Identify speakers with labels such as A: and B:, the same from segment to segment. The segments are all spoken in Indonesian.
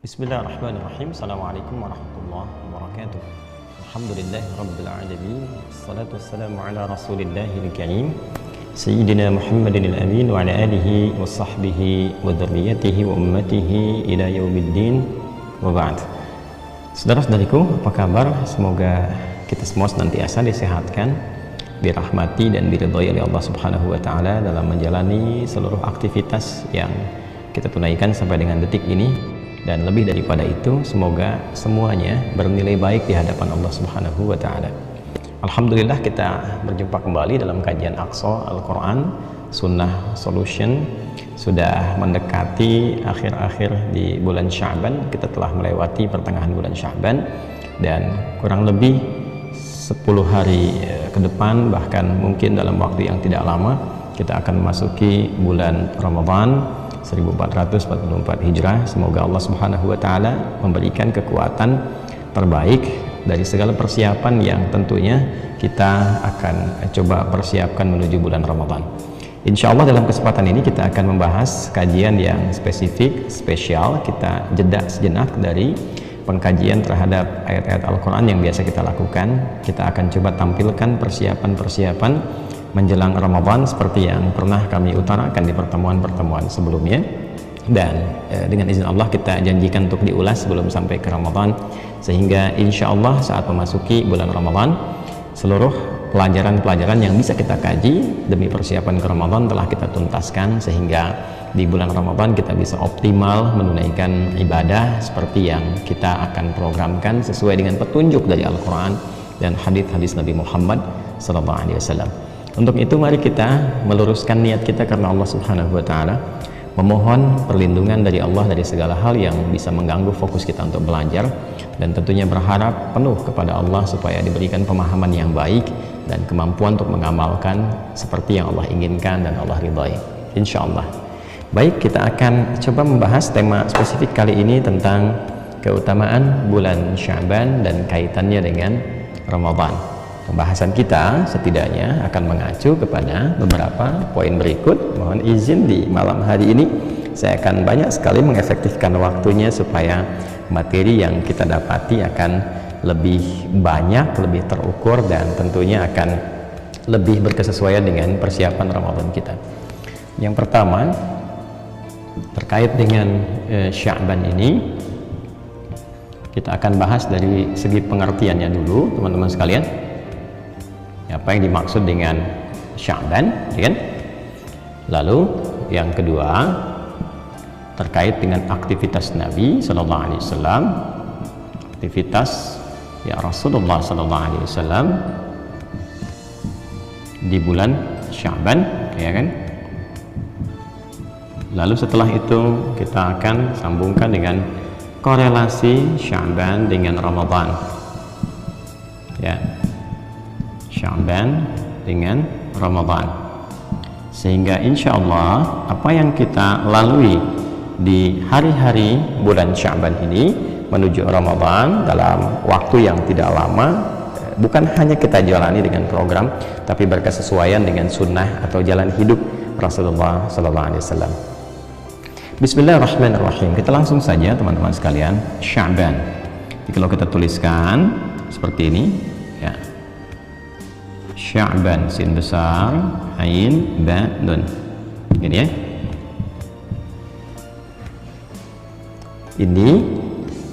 A: Bismillahirrahmanirrahim. Assalamualaikum warahmatullahi wabarakatuh. Alhamdulillah rabbil alamin. Wassalatu wassalamu ala rasulillahil karim Sayyidina Muhammadin al-amin wa ala alihi wa sahbihi wa dzurriyyatihi wa ummatihi ila yaumiddin wa ba'd. Saudara-saudariku, apa kabar? Semoga kita semua senantiasa disehatkan, dirahmati dan diridhai oleh Allah Subhanahu wa taala dalam menjalani seluruh aktivitas yang kita tunaikan sampai dengan detik ini. Dan lebih daripada itu, semoga semuanya bernilai baik di hadapan Allah Subhanahu wa taala. Alhamdulillah, kita berjumpa kembali dalam kajian Aqsa Al-Quran Sunnah Solution. Sudah mendekati akhir-akhir di bulan Sya'ban. Kita telah melewati pertengahan bulan Sya'ban, dan kurang lebih 10 hari ke depan, bahkan mungkin dalam waktu yang tidak lama, kita akan memasuki bulan Ramadan 1444 Hijrah. Semoga Allah Subhanahu wa taala memberikan kekuatan terbaik dari segala persiapan yang tentunya kita akan coba persiapkan menuju bulan Ramadan. Insya Allah dalam kesempatan ini kita akan membahas kajian yang spesifik, spesial. Kita jeda sejenak dari pengkajian terhadap ayat-ayat Al-Quran yang biasa kita lakukan. Kita akan coba tampilkan persiapan-persiapan menjelang Ramadan seperti yang pernah kami utarakan di pertemuan-pertemuan sebelumnya, dan dengan izin Allah kita janjikan untuk diulas sebelum sampai ke Ramadan, sehingga insya Allah saat memasuki bulan Ramadan seluruh pelajaran-pelajaran yang bisa kita kaji demi persiapan ke Ramadan telah kita tuntaskan, sehingga di bulan Ramadan kita bisa optimal menunaikan ibadah seperti yang kita akan programkan sesuai dengan petunjuk dari Al-Quran dan hadis-hadis Nabi Muhammad SAW. Untuk itu mari kita meluruskan niat kita karena Allah Subhanahu wa taala, memohon perlindungan dari Allah dari segala hal yang bisa mengganggu fokus kita untuk belajar, dan tentunya berharap penuh kepada Allah supaya diberikan pemahaman yang baik dan kemampuan untuk mengamalkan seperti yang Allah inginkan dan Allah ridhai, insyaallah. Baik, kita akan coba membahas tema spesifik kali ini tentang keutamaan bulan Sya'ban dan kaitannya dengan Ramadan. Pembahasan kita setidaknya akan mengacu kepada beberapa poin berikut. Mohon izin di malam hari ini saya akan banyak sekali mengefektifkan waktunya supaya materi yang kita dapati akan lebih banyak, lebih terukur, dan tentunya akan lebih berkesesuaian dengan persiapan Ramadan kita. Yang pertama, terkait dengan Sya'ban ini, kita akan bahas dari segi pengertiannya dulu, teman-teman sekalian. Apa yang dimaksud dengan Sya'ban, ya kan? Lalu yang kedua, terkait dengan aktivitas Nabi Sallallahu Alaihi Wasallam, aktivitas ya Rasulullah Sallallahu Alaihi Wasallam di bulan Sya'ban, ya kan? Lalu setelah itu kita akan sambungkan dengan korelasi Sya'ban dengan Ramadan, ya, Sya'ban dengan Ramadan, sehingga insya Allah apa yang kita lalui di hari-hari bulan Sya'ban ini menuju Ramadan dalam waktu yang tidak lama, bukan hanya kita jalani dengan program, tapi berkesesuaian dengan sunnah atau jalan hidup Rasulullah SAW. Bismillahirrahmanirrahim. Kita langsung saja teman-teman sekalian. Sya'ban, kalau kita tuliskan seperti ini, ya, Sya'ban, sin besar, ain, ba, nun, gini ya. Ini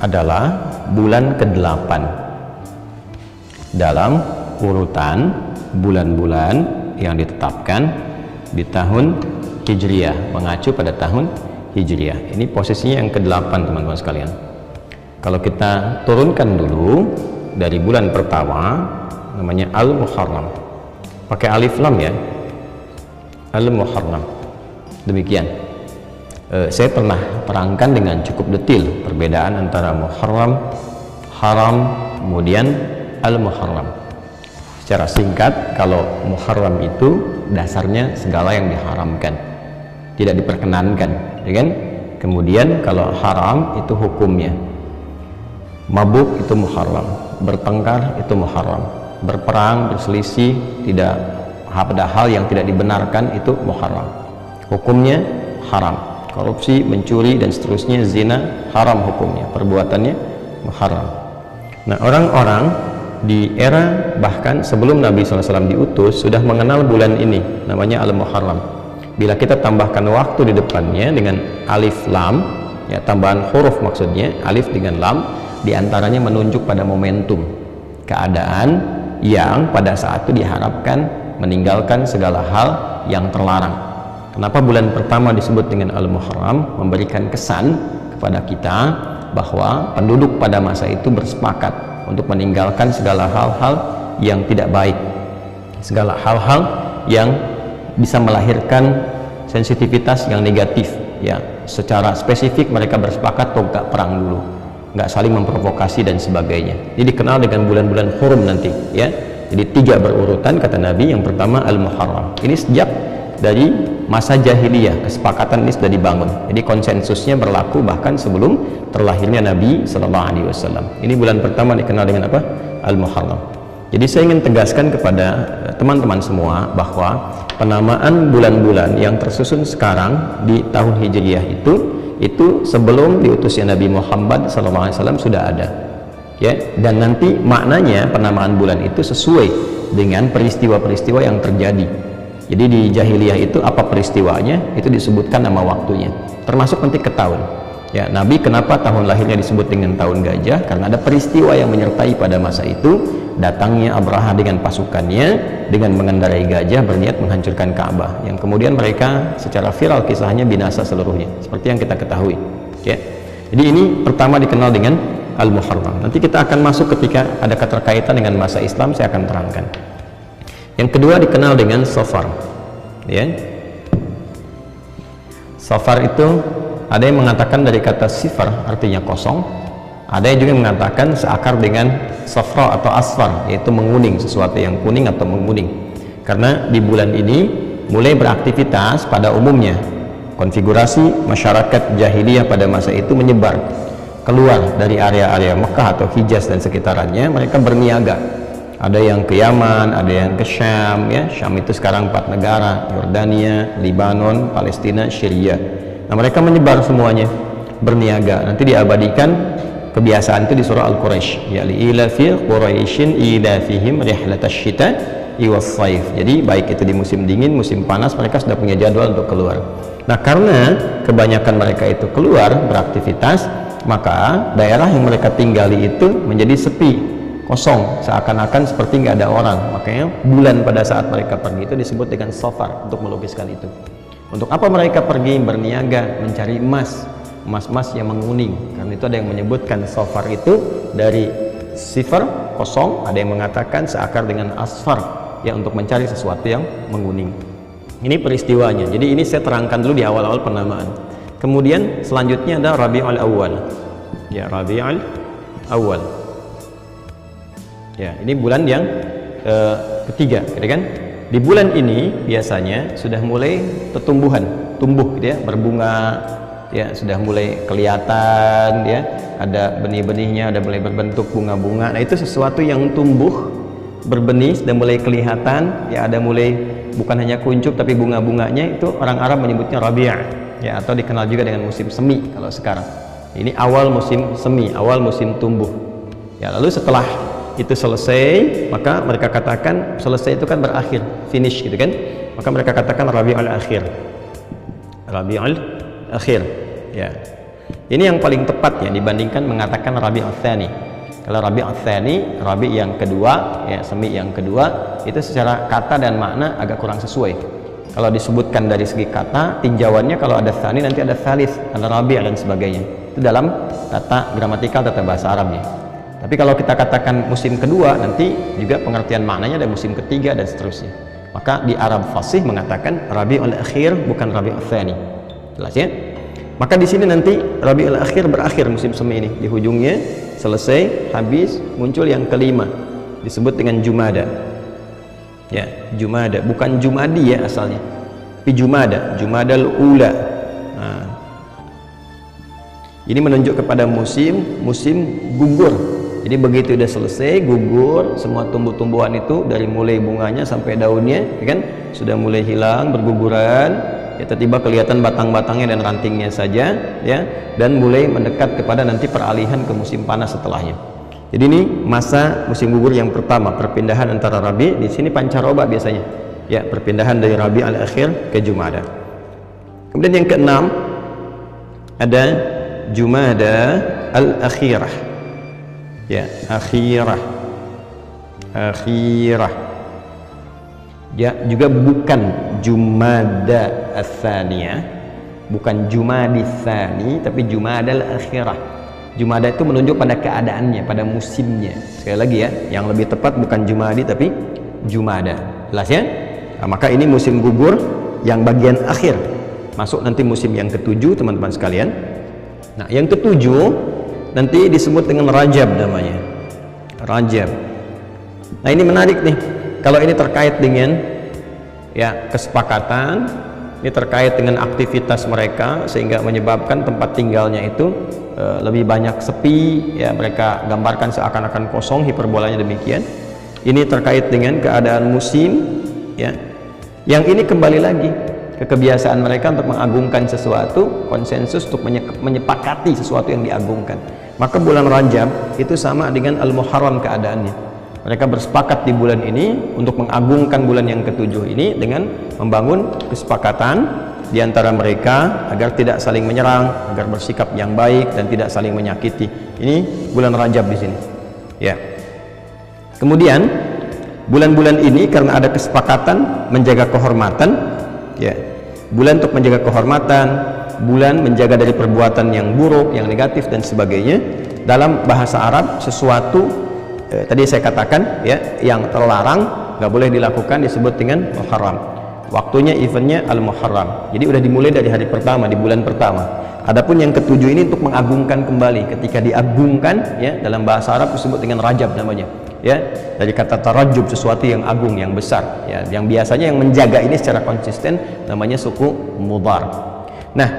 A: adalah bulan ke-8 dalam urutan bulan-bulan yang ditetapkan di tahun Hijriyah, mengacu pada tahun Hijriyah. Ini posisinya yang ke-8 teman-teman sekalian. Kalau kita turunkan dulu dari bulan pertama, namanya Al-Muharram, pakai alif lam ya, Al-Muharram. Demikian. Saya pernah terangkan dengan cukup detail perbedaan antara Muharram, Haram, kemudian Al-Muharram. Secara singkat, kalau Muharram itu dasarnya segala yang diharamkan, tidak diperkenankan, ya kan? Kemudian kalau haram itu hukumnya, mabuk itu Muharram, bertengkar itu Muharram, berperang, berselisih, tidak ada hal yang tidak dibenarkan itu Muharram, hukumnya haram. korupsi, mencuri dan seterusnya, zina haram hukumnya, perbuatannya haram. Nah, orang-orang di era bahkan sebelum Nabi SAW diutus sudah mengenal bulan ini, namanya Al-Muharram. Bila kita tambahkan waktu di depannya dengan alif lam, ya, tambahan huruf maksudnya, alif dengan lam, diantaranya menunjuk pada momentum keadaan yang pada saat itu diharapkan meninggalkan segala hal yang terlarang. Kenapa bulan pertama disebut dengan Al-Muharram? Memberikan kesan kepada kita bahwa penduduk pada masa itu bersepakat untuk meninggalkan segala hal-hal yang tidak baik, segala hal-hal yang bisa melahirkan sensitivitas yang negatif, ya. Secara spesifik mereka bersepakat untuk gak perang dulu, nggak saling memprovokasi dan sebagainya. Jadi dikenal dengan bulan-bulan hurum nanti, ya. Jadi 3 berurutan kata Nabi. Yang pertama Al-Muharram. Ini sejak dari masa jahiliyah kesepakatan ini sudah dibangun. Jadi konsensusnya berlaku bahkan sebelum terlahirnya Nabi Sallallahu Alaihi Wasallam. Ini bulan pertama dikenal dengan apa? Al-Muharram. Jadi saya ingin tegaskan kepada teman-teman semua bahwa penamaan bulan-bulan yang tersusun sekarang di tahun Hijriyah itu sebelum diutusnya Nabi Muhammad SAW sudah ada, ya. Dan nanti maknanya penamaan bulan itu sesuai dengan peristiwa-peristiwa yang terjadi. Jadi di jahiliyah itu apa peristiwanya itu disebutkan nama waktunya, termasuk nanti ke tahun, ya. Nabi kenapa tahun lahirnya disebut dengan tahun gajah? Karena ada peristiwa yang menyertai pada masa itu, datangnya Abraha dengan pasukannya dengan mengendarai gajah berniat menghancurkan Ka'bah, yang kemudian mereka secara viral kisahnya binasa seluruhnya seperti yang kita ketahui, ya. Jadi ini pertama dikenal dengan Al-Muharram. Nanti kita akan masuk ketika ada keterkaitan dengan masa Islam, saya akan terangkan. Yang kedua dikenal dengan Safar, ya. Safar itu ada yang mengatakan dari kata sifar artinya kosong, ada yang juga mengatakan seakar dengan safra atau asfar, yaitu menguning, sesuatu yang kuning atau menguning. Karena di bulan ini mulai beraktivitas pada umumnya. Konfigurasi masyarakat jahiliyah pada masa itu menyebar keluar dari area-area Mekah atau Hijaz dan sekitarannya. Mereka berniaga. Ada yang ke Yaman, ada yang ke Syam, ya. Syam itu sekarang 4 negara, Yordania, Libanon, Palestina, Syria. Nah, mereka menyebar semuanya, berniaga. Nanti diabadikan kebiasaan itu di surah Al-Quraisy, ya, li'ilafi Quraisyin ilafihim rihlatash syita'i was-shaif. Jadi baik itu di musim dingin, musim panas, mereka sudah punya jadwal untuk keluar. Nah, karena kebanyakan mereka itu keluar beraktivitas, maka daerah yang mereka tinggali itu menjadi sepi, kosong, seakan-akan seperti nggak ada orang. Makanya bulan pada saat mereka pergi itu disebut dengan Safar, untuk melukiskan itu. Untuk apa mereka pergi berniaga, mencari emas yang menguning. Karena itu ada yang menyebutkan Safar itu dari sifar, kosong, ada yang mengatakan seakar dengan asfar, ya, untuk mencari sesuatu yang menguning. Ini peristiwanya. Jadi ini saya terangkan dulu di awal-awal penamaan. Kemudian selanjutnya ada Rabiul Awal, ya, Rabiul Awal, ya. Ini bulan yang ketiga, gitu kan? Di bulan ini biasanya sudah mulai tumbuh, gitu ya, berbunga, ya, sudah mulai kelihatan, ya, ada benih-benihnya, ada mulai berbentuk bunga-bunga. Nah, itu sesuatu yang tumbuh berbenih, sudah mulai kelihatan, ya, ada mulai bukan hanya kuncup tapi bunga-bunganya. Itu orang Arab menyebutnya Rabi', ya, atau dikenal juga dengan musim semi kalau sekarang. Ini awal musim semi, awal musim tumbuh, ya. Lalu setelah itu selesai, maka mereka katakan selesai itu kan berakhir, finish, gitu kan, maka mereka katakan Rabiul Akhir, Rabiul Akhir, ya. Ini yang paling tepatnya dibandingkan mengatakan Rabiul Tsani. Kalau Rabiul Tsani, Rabi yang kedua, ya, semi yang kedua, itu secara kata dan makna agak kurang sesuai. Kalau disebutkan dari segi kata, tinjauannya kalau ada Tsani nanti ada Tsalits, ada Rabi' dan sebagainya. Itu dalam tata gramatikal, tata bahasa Arabnya. Tapi kalau kita katakan musim kedua, nanti juga pengertian maknanya ada musim ketiga dan seterusnya. Maka di Arab fasih mengatakan Rabiul Akhir, bukan Rabiul Tsani. Jelas, ya? Maka di sini nanti Rabiul Akhir berakhir musim semi ini. Di ujungnya selesai, habis, muncul yang kelima, disebut dengan Jumada. Ya, Jumada, bukan Jumadi, ya, asalnya. Tapi Jumada, Jumadal Ula. Nah, ini menunjuk kepada musim gugur. Jadi begitu udah selesai gugur, semua tumbuh-tumbuhan itu dari mulai bunganya sampai daunnya, ya kan, sudah mulai hilang, berguguran, ya, tiba-tiba kelihatan batang-batangnya dan rantingnya saja, ya, dan mulai mendekat kepada nanti peralihan ke musim panas setelahnya. Jadi ini masa musim gugur yang pertama, perpindahan antara Rabi, di sini pancaroba biasanya, ya, perpindahan dari Rabi al-akhir ke Jumada. Kemudian yang keenam ada Jumada al-akhirah, ya, akhirah, ya, juga bukan Jumada ats-tsaniyah, bukan Jumadi tsani, tapi Jumada al-akhirah. Jumada itu menunjuk pada keadaannya, pada musimnya. Sekali lagi ya, yang lebih tepat bukan Jumadi tapi Jumada. Jelas ya? Nah, maka ini musim gugur yang bagian akhir. Masuk nanti musim yang ketujuh, teman-teman sekalian. Nah, yang ketujuh nanti disebut dengan Rajab namanya. Rajab. Nah, ini menarik nih. Kalau ini terkait dengan, ya, kesepakatan, ini terkait dengan aktivitas mereka sehingga menyebabkan tempat tinggalnya itu lebih banyak sepi, ya, mereka gambarkan seakan-akan kosong, hiperbolanya demikian. Ini terkait dengan keadaan musim, ya. Yang ini kembali lagi ke kebiasaan mereka untuk mengagungkan sesuatu, konsensus untuk menyepakati sesuatu yang diagungkan. Maka bulan Rajab itu sama dengan Al-Muharram keadaannya. Mereka bersepakat di bulan ini untuk mengagungkan bulan yang ketujuh ini dengan membangun kesepakatan di antara mereka agar tidak saling menyerang, agar bersikap yang baik dan tidak saling menyakiti. Ini bulan Rajab di sini. Ya. Kemudian bulan-bulan ini karena ada kesepakatan menjaga kehormatan, ya. Bulan untuk menjaga kehormatan, bulan menjaga dari perbuatan yang buruk, yang negatif dan sebagainya. Dalam bahasa Arab sesuatu tadi saya katakan, ya, yang terlarang nggak boleh dilakukan disebut dengan Muharram. Waktunya eventnya Al-Muharram. Jadi udah dimulai dari hari pertama, di bulan pertama. Adapun yang ketujuh ini untuk mengagungkan kembali. Ketika diagungkan, ya, dalam bahasa Arab disebut dengan Rajab namanya. Ya, dari kata tarajub, sesuatu yang agung, yang besar. Ya, yang biasanya yang menjaga ini secara konsisten namanya suku Mudhar. Nah,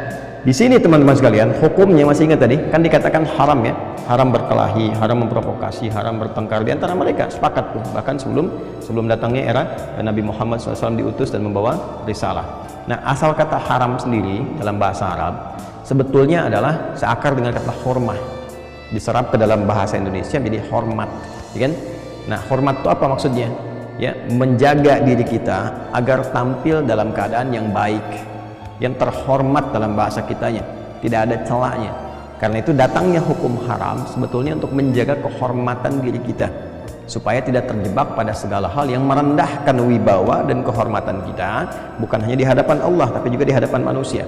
A: di sini teman-teman sekalian, hukumnya masih ingat tadi, kan dikatakan haram, ya, haram berkelahi, haram memprovokasi, haram bertengkar di antara mereka, sepakat tuh, bahkan sebelum datangnya era Nabi Muhammad SAW diutus dan membawa risalah. Nah, asal kata haram sendiri dalam bahasa Arab sebetulnya adalah seakar dengan kata hormah, diserap ke dalam bahasa Indonesia menjadi hormat, ya kan? Nah, hormat itu apa maksudnya? Ya, menjaga diri kita agar tampil dalam keadaan yang baik, yang terhormat dalam bahasa kitanya, tidak ada celahnya. Karena itu datangnya hukum haram sebetulnya untuk menjaga kehormatan diri kita supaya tidak terjebak pada segala hal yang merendahkan wibawa dan kehormatan kita, bukan hanya di hadapan Allah tapi juga di hadapan manusia.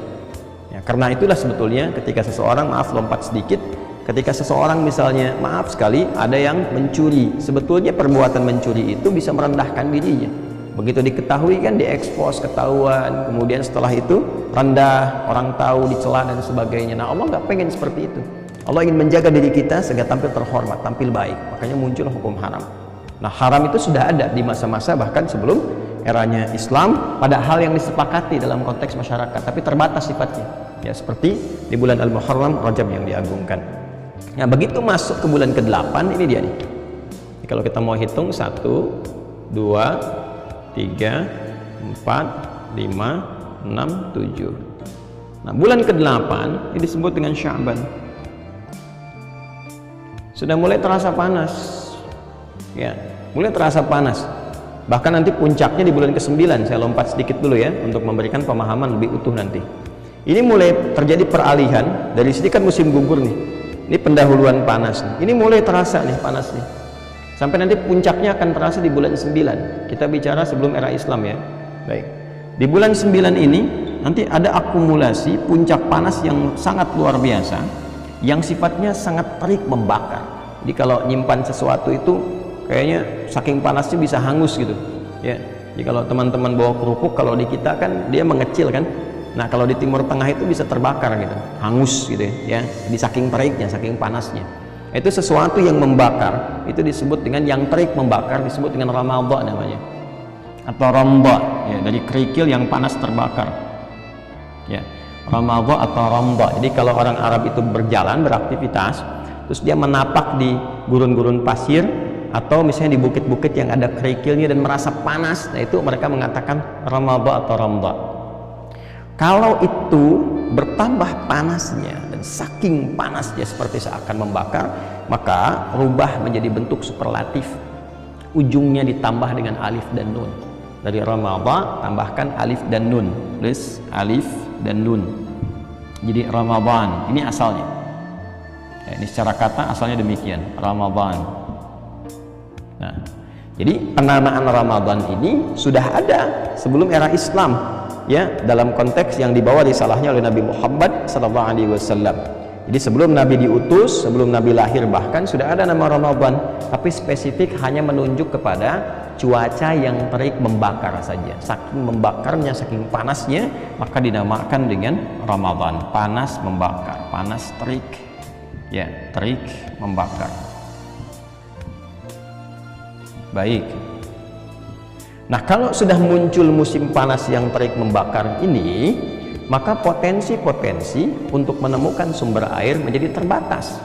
A: Ya, karena itulah sebetulnya ketika seseorang, maaf lompat sedikit, ketika seseorang misalnya, maaf sekali, ada yang mencuri, sebetulnya perbuatan mencuri itu bisa merendahkan dirinya. Begitu diketahui kan diekspos, ketahuan, kemudian setelah itu rendah, orang tahu, dicela dan sebagainya. Nah, Allah nggak pengen seperti itu. Allah ingin menjaga diri kita sehingga tampil terhormat, tampil baik. Makanya muncul hukum haram. Nah, haram itu sudah ada di masa-masa bahkan sebelum eranya Islam pada hal yang disepakati dalam konteks masyarakat, tapi terbatas sifatnya. Ya, seperti di bulan Al-Muharram, Rajab yang diagungkan. Nah, begitu masuk ke bulan ke-8, ini dia nih. Jadi, kalau kita mau hitung 1, 2, 3, 4, 5, 6, 7. Nah, bulan ke-8 ini disebut dengan Sya'ban. Sudah mulai terasa panas. Ya, mulai terasa panas. Bahkan nanti puncaknya di bulan ke-9. Saya lompat sedikit dulu ya untuk memberikan pemahaman lebih utuh nanti. Ini mulai terjadi peralihan, dari sini kan musim gugur nih. Ini pendahuluan panas nih. Ini mulai terasa nih panas nih. Sampai nanti puncaknya akan terasa di bulan 9. Kita bicara sebelum era Islam ya. Baik. Di bulan 9 ini nanti ada akumulasi puncak panas yang sangat luar biasa, yang sifatnya sangat terik membakar. Jadi kalau nyimpan sesuatu itu kayaknya saking panasnya bisa hangus gitu. Ya. Jadi kalau teman-teman bawa kerupuk, kalau di kita kan dia mengecil kan. Nah, kalau di Timur Tengah itu bisa terbakar gitu, hangus gitu ya. Di saking teriknya, saking panasnya. Itu sesuatu yang membakar, itu disebut dengan yang terik membakar, disebut dengan ramadha namanya, atau ramda, ya, dari kerikil yang panas terbakar, ya, ramadha atau ramda. Jadi kalau orang Arab itu berjalan beraktivitas, terus dia menapak di gurun-gurun pasir atau misalnya di bukit-bukit yang ada kerikilnya dan merasa panas, nah itu mereka mengatakan ramadha atau ramda. Kalau itu bertambah panasnya dan saking panasnya seperti seakan membakar, maka rubah menjadi bentuk superlatif. Ujungnya ditambah dengan alif dan nun. Dari Ramadan tambahkan alif dan nun, plus alif dan nun. Jadi Ramadan, ini asalnya. Ya, ini secara kata asalnya demikian, Ramadan. Nah, jadi penamaan Ramadan ini sudah ada sebelum era Islam, ya, dalam konteks yang dibawa risalahnya oleh Nabi Muhammad SAW. Jadi sebelum Nabi diutus, sebelum Nabi lahir bahkan sudah ada nama Ramadan, tapi spesifik hanya menunjuk kepada cuaca yang terik membakar saja. Saking membakarnya, saking panasnya, maka dinamakan dengan Ramadan. Panas membakar, panas terik, ya, terik membakar. Baik. Nah, kalau sudah muncul musim panas yang terik membakar ini, maka potensi-potensi untuk menemukan sumber air menjadi terbatas.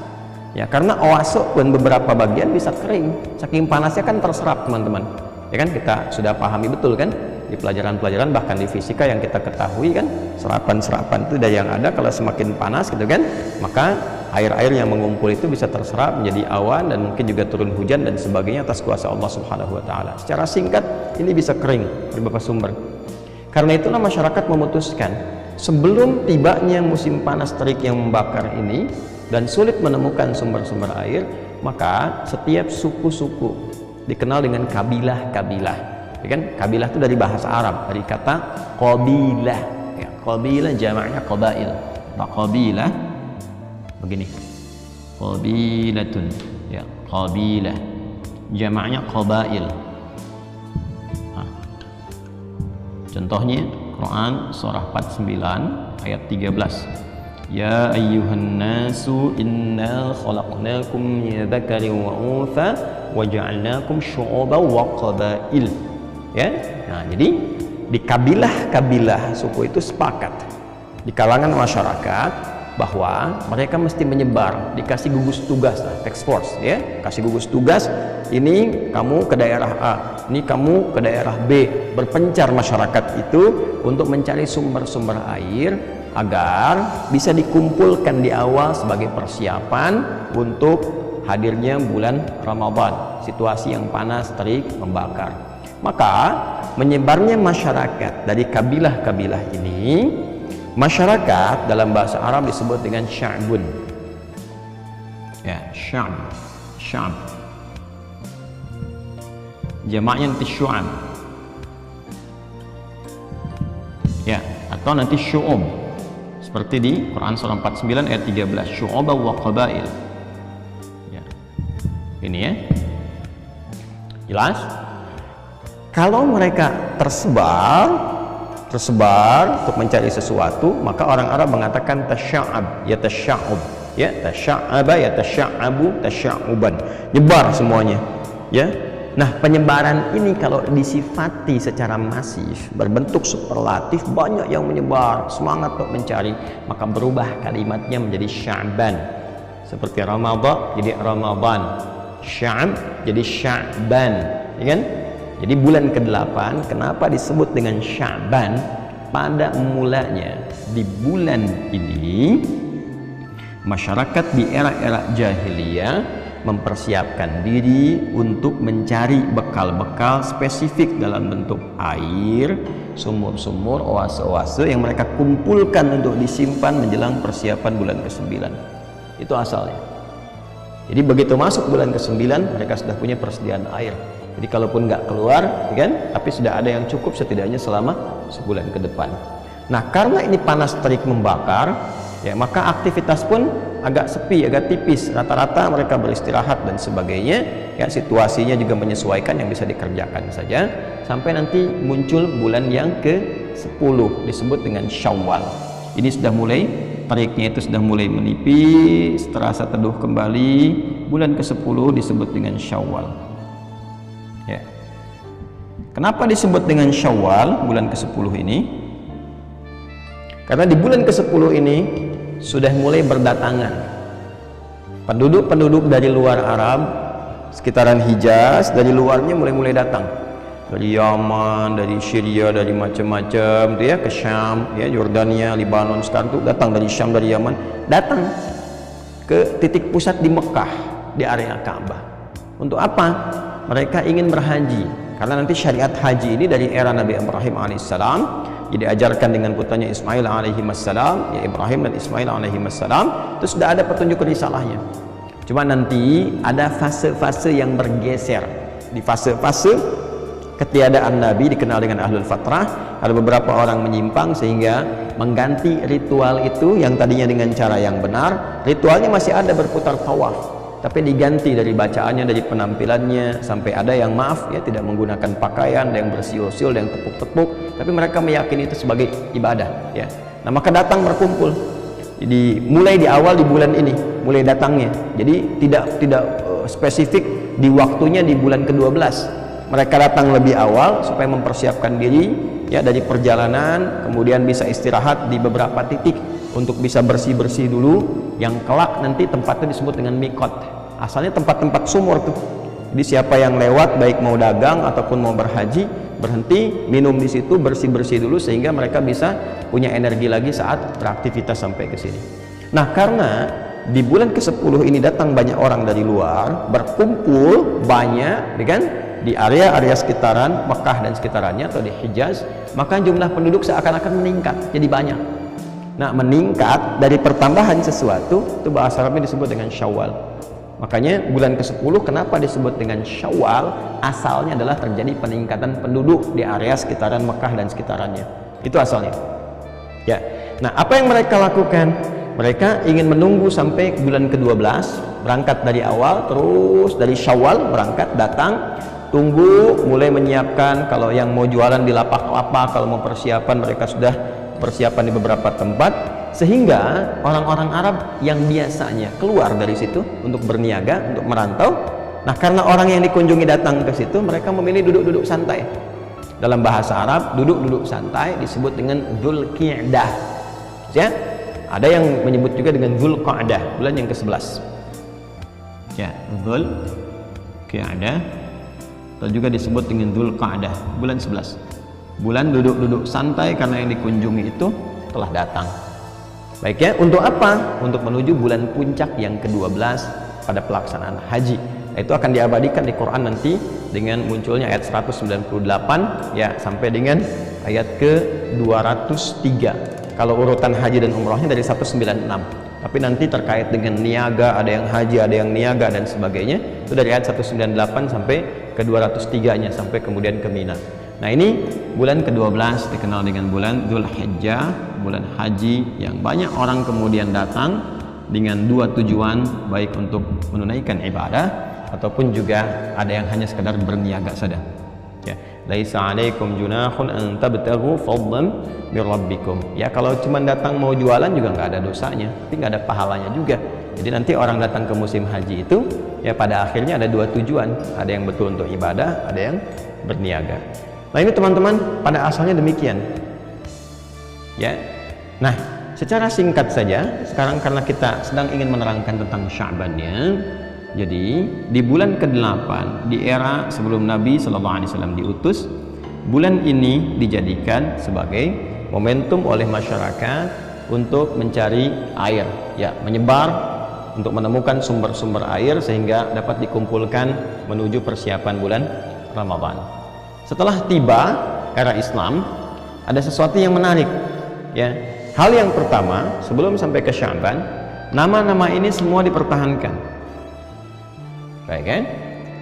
A: Ya, karena oase dan beberapa bagian bisa kering. Saking panasnya kan terserap, teman-teman. Ya kan, kita sudah pahami betul kan di pelajaran-pelajaran, bahkan di fisika yang kita ketahui kan, serapan-serapan itu yang ada kalau semakin panas gitu kan, maka air-air yang mengumpul itu bisa terserap menjadi awan dan mungkin juga turun hujan dan sebagainya atas kuasa Allah Subhanahu wa taala. Secara singkat ini bisa kering beberapa sumber. Karena itulah masyarakat memutuskan sebelum tibanya musim panas terik yang membakar ini dan sulit menemukan sumber-sumber air, maka setiap suku-suku dikenal dengan kabilah-kabilah. Ya kan? Kabilah itu dari bahasa Arab, dari kata qabilah. Ya, qabilah jamaknya qabail. Nah, qabilah begini, qabilatun, ya, qabilah jamaknya qabail. Contohnya Quran surah 49 ayat 13, ya ayyuhan nasu inna khalaqnakum min dzakarin wa untha wa ja'alnakum syu'uban wa qabail. Ya, nah jadi di kabilah-kabilah suku itu sepakat di kalangan masyarakat bahwa mereka mesti menyebar, dikasih gugus tugas, task force, ya, kasih gugus tugas, ini kamu ke daerah A, ini kamu ke daerah B, berpencar masyarakat itu untuk mencari sumber-sumber air agar bisa dikumpulkan di awal sebagai persiapan untuk hadirnya bulan Ramadan, situasi yang panas terik membakar. Maka menyebarnya masyarakat dari kabilah-kabilah ini, masyarakat dalam bahasa Arab disebut dengan sya'bun. Ya, sya'b. Jamaknya nanti syu'ab. Ya, atau nanti syu'ub. Seperti di Quran surah 49 ayat 13, syu'uba wa qabail. Ya. Ini ya. Jelas? Kalau mereka tersebar untuk mencari sesuatu, maka orang Arab mengatakan tasya'ab, ya tasya'ub, ya tasya'aba, ya tasya'abu, tasya'uban, nyebar semuanya, ya. Nah, penyebaran ini kalau disifati secara masif, berbentuk superlatif, banyak yang menyebar, semangat untuk mencari, maka berubah kalimatnya menjadi sya'ban. Seperti Ramadan jadi Ramadan, sya'ab jadi sya'ban, ya kan? Jadi bulan ke-8 kenapa disebut dengan Sya'ban? Pada mulanya di bulan ini masyarakat di era-era jahiliyah mempersiapkan diri untuk mencari bekal-bekal spesifik dalam bentuk air, sumur-sumur, oase-oase yang mereka kumpulkan untuk disimpan menjelang persiapan bulan ke-9. Itu asalnya. Jadi begitu masuk bulan ke-9 mereka sudah punya persediaan air. Jadi kalaupun nggak keluar, kan, tapi sudah ada yang cukup setidaknya selama sebulan ke depan. Nah, karena ini panas terik membakar, ya, maka aktivitas pun agak sepi, agak tipis. Rata-rata mereka beristirahat dan sebagainya. Ya, situasinya juga menyesuaikan yang bisa dikerjakan saja. Sampai nanti muncul bulan yang ke-10 disebut dengan Syawal. Ini sudah mulai teriknya itu sudah mulai menipis, terasa teduh kembali. Bulan ke-10 disebut dengan Syawal. Ya. Kenapa disebut dengan Syawal bulan ke-10 ini? Karena di bulan ke-10 ini sudah mulai berdatangan penduduk-penduduk dari luar Arab, sekitaran Hijaz, dari luarnya mulai datang. dari Yaman, dari Syria, dari macam-macam ya, ke Syam ya, Yordania, Lebanon, sekarang tuh datang dari Syam, dari Yaman, datang ke titik pusat di Mekah, di area Ka'bah. Untuk apa? Mereka ingin berhaji, karena nanti syariat haji ini dari era Nabi Ibrahim alaihissalam, jadi diajarkan dengan putranya Ismail alaihissalam, ya Ibrahim dan Ismail alaihissalam, itu sudah ada petunjuk risalahnya. Cuma nanti ada fase-fase yang bergeser. Di fase-fase ketiadaan Nabi dikenal dengan Ahlul Fatrah, ada beberapa orang menyimpang sehingga mengganti ritual itu yang tadinya dengan cara yang benar. Ritualnya masih ada, berputar tawaf, tapi diganti dari bacaannya, dari penampilannya, sampai ada yang maaf ya tidak menggunakan pakaian, ada yang bersiul-siul, ada yang tepuk-tepuk, tapi mereka meyakini itu sebagai ibadah ya. Nah, maka datang berkumpul. Jadi mulai di awal di bulan ini mulai datangnya. Jadi tidak spesifik di waktunya di bulan ke-12. Mereka datang lebih awal supaya mempersiapkan diri ya dari perjalanan, kemudian bisa istirahat di beberapa titik untuk bisa bersih-bersih dulu, yang kelak nanti tempatnya disebut dengan mikot. Asalnya tempat-tempat sumur tuh. Jadi siapa yang lewat baik mau dagang ataupun mau berhaji, berhenti minum di situ, bersih-bersih dulu sehingga mereka bisa punya energi lagi saat beraktivitas sampai ke sini. Nah, karena di bulan ke-10 ini datang banyak orang dari luar, berkumpul banyak kan di area-area sekitaran Mekah dan sekitarannya atau di Hijaz, maka jumlah penduduk seakan-akan meningkat, jadi banyak. Nah, meningkat dari pertambahan sesuatu itu bahasa Arabnya disebut dengan Syawal. Makanya bulan ke-10 kenapa disebut dengan Syawal? Asalnya adalah terjadi peningkatan penduduk di area sekitaran Mekah dan sekitarannya. Itu asalnya. Ya. Nah, apa yang mereka lakukan? Mereka ingin menunggu sampai bulan ke-12, berangkat dari awal, terus dari Syawal berangkat datang, tunggu, mulai menyiapkan. Kalau yang mau jualan di lapak-lapak, kalau mau persiapan, mereka sudah persiapan di beberapa tempat, sehingga orang-orang Arab yang biasanya keluar dari situ untuk berniaga, untuk merantau, nah karena orang yang dikunjungi datang ke situ, mereka memilih duduk-duduk santai. Dalam bahasa Arab, duduk-duduk santai disebut dengan Dzulqi'dah ya. Ada yang menyebut juga dengan Dzulqa'dah, bulan yang ke-11 ya, Dzulqi'dah, atau juga disebut dengan Dzulqa'dah, bulan 11. Bulan duduk-duduk santai karena yang dikunjungi itu telah datang. Baik ya, untuk apa? Untuk menuju bulan puncak yang ke-12 pada pelaksanaan haji. Nah, itu akan diabadikan di Quran nanti dengan munculnya ayat 198 ya sampai dengan ayat ke-203. Kalau urutan haji dan umrohnya dari 196. Tapi nanti terkait dengan niaga, ada yang haji, ada yang niaga dan sebagainya, itu dari ayat 198 sampai ke-203-nya sampai kemudian ke Mina. Nah, ini bulan ke-12 dikenal dengan bulan Dzulhijjah, bulan haji yang banyak orang kemudian datang dengan dua tujuan, baik untuk menunaikan ibadah ataupun juga ada yang hanya sekedar berniaga saja. Ya, laisa 'alaikum junahun an tabtaghu fadlan mir rabbikum. Ya, kalau cuma datang mau jualan juga nggak ada dosanya, tapi nggak ada pahalanya juga. Jadi nanti orang datang ke musim haji itu ya pada akhirnya ada dua tujuan, ada yang betul untuk ibadah, ada yang berniaga. Nah, ini teman-teman pada asalnya demikian. Ya. Nah, secara singkat saja sekarang karena kita sedang ingin menerangkan tentang Sya'bannya. Jadi di bulan ke-8 di era sebelum Nabi SAW diutus, bulan ini dijadikan sebagai momentum oleh masyarakat untuk mencari air, ya, menyebar untuk menemukan sumber-sumber air sehingga dapat dikumpulkan menuju persiapan bulan Ramadan. Setelah tiba era Islam, ada sesuatu yang menarik, ya. Hal yang pertama, sebelum sampai ke Sya'ban, nama-nama ini semua dipertahankan. Baik kan?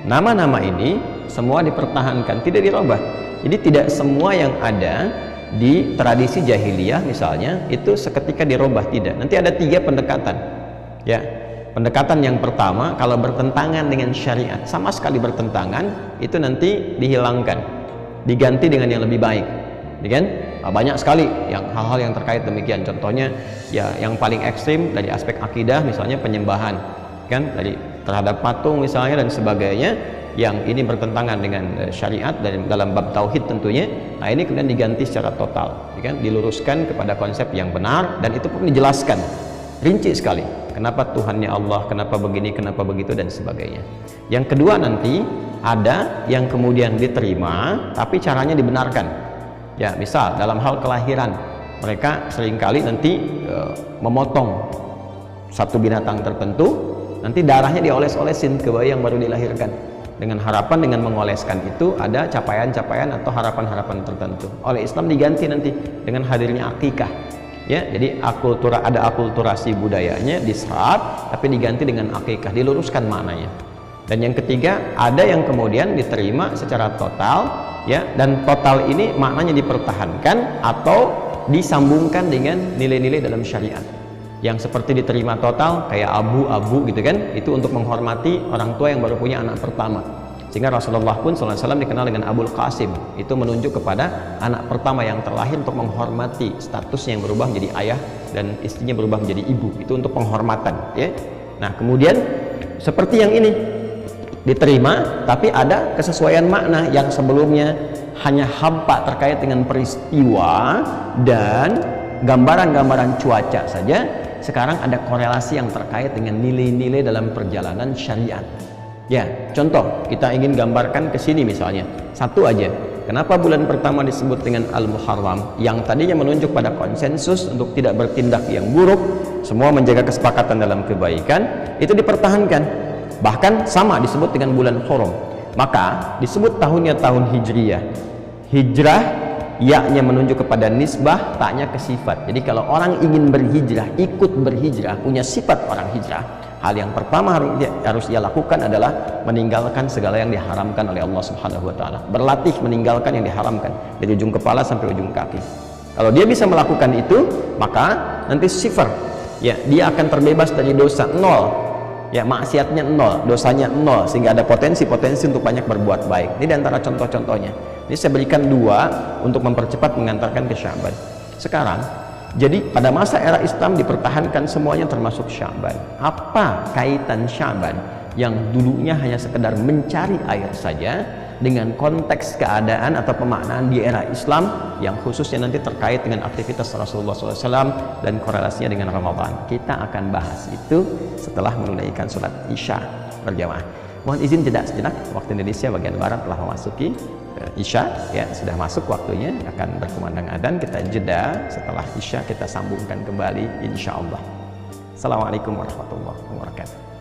A: Nama-nama ini semua dipertahankan, tidak dirubah. Jadi tidak semua yang ada di tradisi jahiliyah misalnya itu seketika dirubah, tidak. Nanti ada 3 pendekatan. Ya. Pendekatan yang pertama, kalau bertentangan dengan syariat, sama sekali bertentangan, itu nanti dihilangkan, diganti dengan yang lebih baik. Ya kan? Banyak sekali yang hal-hal yang terkait demikian. Contohnya ya yang paling ekstrim dari aspek akidah misalnya penyembahan, kan, dari terhadap patung misalnya dan sebagainya, yang ini bertentangan dengan syariat dan dalam bab tauhid tentunya. Nah, ini kemudian diganti secara total, ya kan, diluruskan kepada konsep yang benar, dan itu pun dijelaskan rinci sekali kenapa Tuhannya Allah, kenapa begini, kenapa begitu dan sebagainya. Yang kedua nanti ada yang kemudian diterima tapi caranya dibenarkan. Ya, misal dalam hal kelahiran, mereka seringkali nanti memotong satu binatang tertentu, nanti darahnya dioles-olesin ke bayi yang baru dilahirkan, dengan harapan dengan mengoleskan itu ada capaian-capaian atau harapan-harapan tertentu. Oleh Islam diganti nanti dengan hadirnya akikah. Ya, jadi ada akulturasi budayanya diserap, tapi diganti dengan akikah, diluruskan maknanya. Dan yang ketiga, ada yang kemudian diterima secara total, ya, dan total ini maknanya dipertahankan atau disambungkan dengan nilai-nilai dalam syariat. Yang seperti diterima total kayak abu-abu gitu kan, itu untuk menghormati orang tua yang baru punya anak pertama. Sehingga Rasulullah pun SAW dikenal dengan Abul Qasim, itu menunjuk kepada anak pertama yang terlahir untuk menghormati statusnya yang berubah menjadi ayah dan istrinya berubah menjadi ibu, itu untuk penghormatan, ya. Nah, kemudian seperti yang ini diterima tapi ada kesesuaian makna yang sebelumnya hanya hampa terkait dengan peristiwa dan gambaran-gambaran cuaca saja, sekarang ada korelasi yang terkait dengan nilai-nilai dalam perjalanan syariat. Ya, contoh kita ingin gambarkan ke sini misalnya satu aja, kenapa bulan pertama disebut dengan Al-Muharram, yang tadinya menunjuk pada konsensus untuk tidak bertindak yang buruk, semua menjaga kesepakatan dalam kebaikan, itu dipertahankan. Bahkan sama disebut dengan bulan Hurum, maka disebut tahunnya tahun Hijriyah. Hijrah ya-nya menunjuk kepada nisbah, taknya ke sifat. Jadi kalau orang ingin berhijrah, ikut berhijrah, punya sifat orang hijrah, hal yang pertama harus ia lakukan adalah meninggalkan segala yang diharamkan oleh Allah Subhanahu wa taala. Berlatih meninggalkan yang diharamkan dari ujung kepala sampai ujung kaki. Kalau dia bisa melakukan itu, maka nanti sifar, ya, dia akan terbebas dari dosa, nol. Ya, maksiatnya nol, dosanya nol, sehingga ada potensi-potensi untuk banyak berbuat baik. Ini diantara contoh-contohnya. Ini saya berikan dua untuk mempercepat mengantarkan ke Sya'ban. Sekarang, jadi pada masa era Islam dipertahankan semuanya termasuk Sya'ban. Apa kaitan Sya'ban yang dulunya hanya sekedar mencari air saja dengan konteks keadaan atau pemaknaan di era Islam yang khususnya nanti terkait dengan aktivitas Rasulullah SAW dan korelasinya dengan Ramadan? Kita akan bahas itu setelah menunaikan sholat Isya berjamaah. Mohon izin jeda sejenak, waktu Indonesia bagian Barat telah memasuki Isya, ya, sudah masuk waktunya, akan berkumandang adzan. Kita jeda, setelah Isya kita sambungkan kembali insya Allah. Assalamualaikum warahmatullahi wabarakatuh.